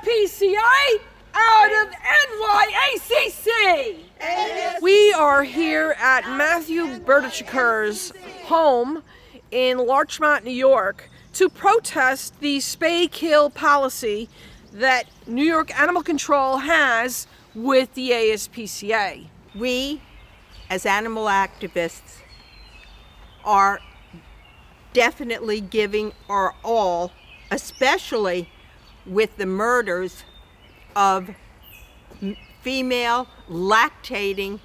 ASPCA out of NY-ACC. We are here at Matthew Bershadker's home in Larchmont, New York, to protest the spay-kill policy that New York Animal Control has with the ASPCA. We, as animal activists, are definitely giving our all, especially with the murders of female lactating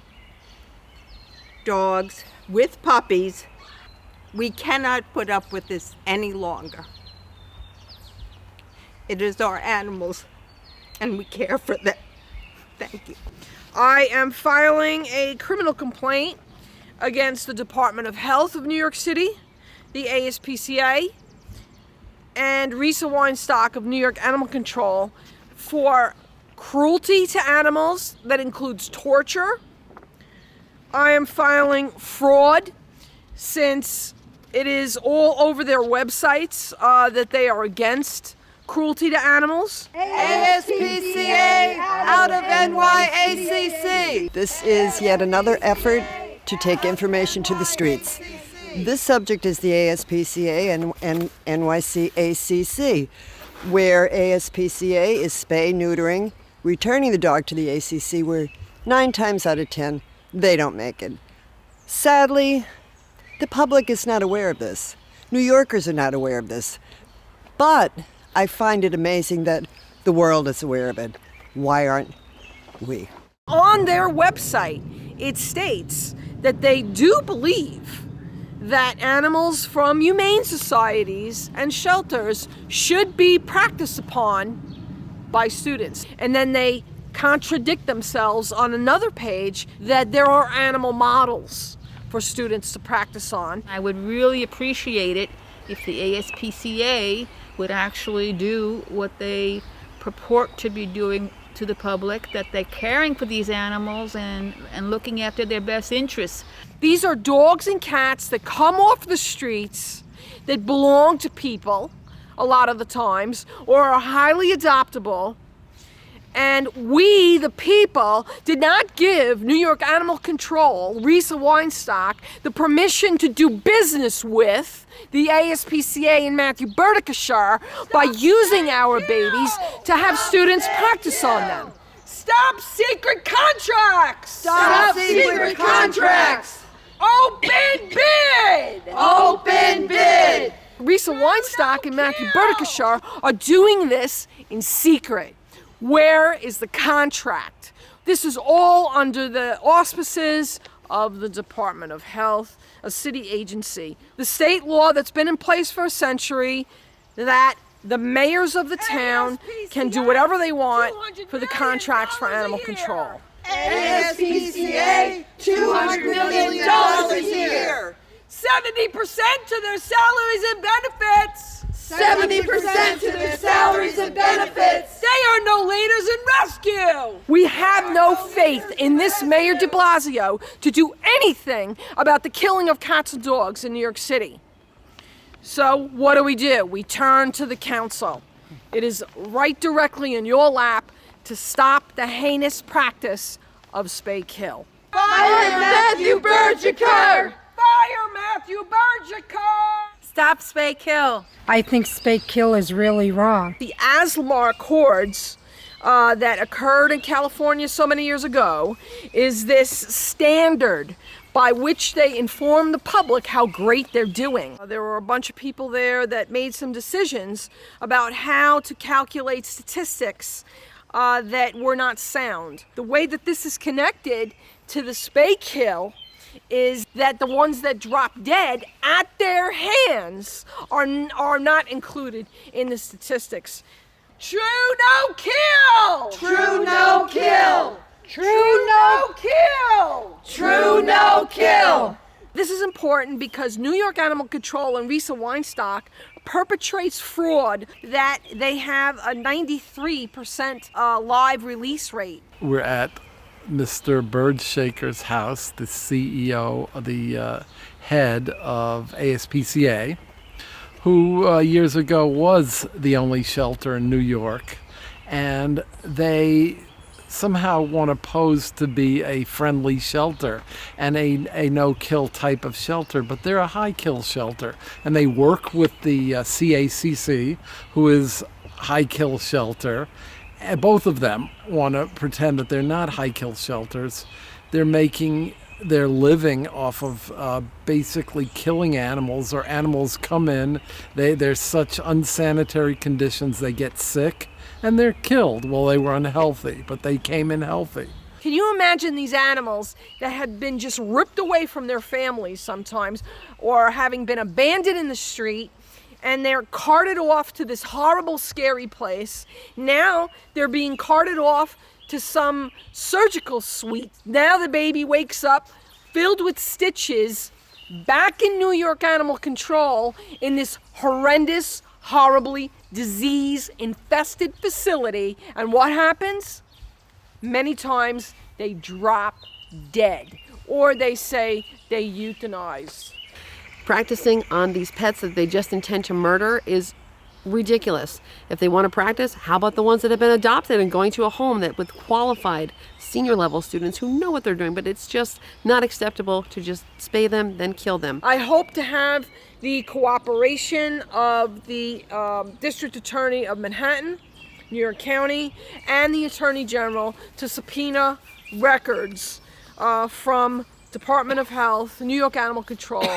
dogs with puppies. We cannot put up with this any longer. It is our animals, and we care for them. Thank you. I am filing a criminal complaint against the Department of Health of New York City, the ASPCA, and Risa Weinstock of New York Animal Control for cruelty to animals that includes torture. I am filing fraud, since it is all over their websites that they are against cruelty to animals. ASPCA out of NY-ACC. This is yet another effort to take information to the streets. This subject is the ASPCA and NYC-ACC, where ASPCA is spay, neutering, returning the dog to the ACC, where 9 times out of 10, they don't make it. Sadly, the public is not aware of this. New Yorkers are not aware of this. But I find it amazing that the world is aware of it. Why aren't we? On their website, it states that they do believe that animals from humane societies and shelters should be practiced upon by students. And then they contradict themselves on another page that there are animal models for students to practice on. I would really appreciate it if the ASPCA would actually do what they purport to be doing to the public, that they're caring for these animals and looking after their best interests. These are dogs and cats that come off the streets, that belong to people a lot of the times, or are highly adoptable. And we, the people, did not give New York Animal Control, Risa Weinstock, the permission to do business with the ASPCA and Matthew Bershadker by using our babies to have students practice on them. Stop secret contracts! Stop secret contracts! Open bid! Open bid! Risa Weinstock and Matthew Bershadker are doing this in secret. Where is the contract? This is all under the auspices of the Department of Health, a city agency. The state law that's been in place for a century, that the mayors of the town can do whatever they want for the contracts for animal control. ASPCA, $200 million a year. 70% to their salaries and benefits. 70% to their salaries and benefits. They are no leaders in rescue. We have no faith in this Mayor de Blasio to do anything about the killing of cats and dogs in New York City. So what do? We turn to the council. It is right directly in your lap to stop the heinous practice of spay-kill. Fire Matthew Bershadker! Fire Matthew Bershadker! Stop spay-kill. I think spay-kill is really wrong. The ASLAR Accords that occurred in California so many years ago is this standard by which they inform the public how great they're doing. There were a bunch of people there that made some decisions about how to calculate statistics that were not sound. The way that this is connected to the spay-kill is that the ones that drop dead at their hands are not included in the statistics. True no kill! True no kill! True no kill! True no kill! This is important because New York Animal Control and Risa Weinstock perpetrates fraud that they have a 93% live release rate. We're at Mr. Bershadker's house, the CEO, the head of ASPCA, who years ago was the only shelter in New York and they somehow want to pose to be a friendly shelter and a no-kill type of shelter, but they're a high-kill shelter. And they work with the CACC, who is high-kill shelter. And both of them want to pretend that they're not high-kill shelters. They're making their living off of basically killing animals, or animals come in, there's such unsanitary conditions, they get sick, and they're killed. Well, they were unhealthy, but they came in healthy. Can you imagine these animals that had been just ripped away from their families sometimes, or having been abandoned in the street, and they're carted off to this horrible, scary place? Now they're being carted off to some surgical suite. Now the baby wakes up filled with stitches, back in New York Animal Control in this horrendous, horribly disease-infested facility. And what happens? Many times they drop dead, or they say they euthanize. Practicing on these pets that they just intend to murder is ridiculous. If they want to practice, how about the ones that have been adopted and going to a home that with qualified senior level students who know what they're doing? But it's just not acceptable to just spay them, then kill them. I hope to have the cooperation of the District Attorney of Manhattan, New York County, and the Attorney General to subpoena records from Department of Health, New York Animal Control,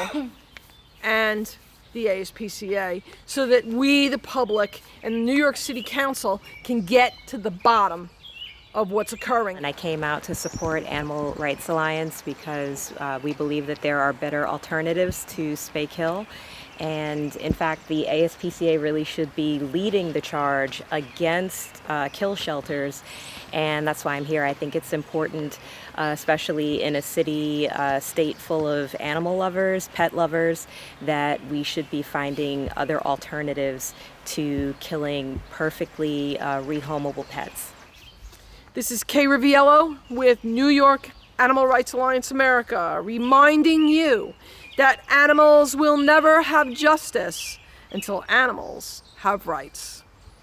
and the ASPCA, so that we, the public, and the New York City Council can get to the bottom of what's occurring. And I came out to support Animal Rights Alliance because we believe that there are better alternatives to spay kill. And in fact, the ASPCA really should be leading the charge against kill shelters. And that's why I'm here. I think it's important, especially in a city, state full of animal lovers, pet lovers, that we should be finding other alternatives to killing perfectly rehomable pets. This is Kay Riviello with New York Animal Rights Alliance America, reminding you that animals will never have justice until animals have rights.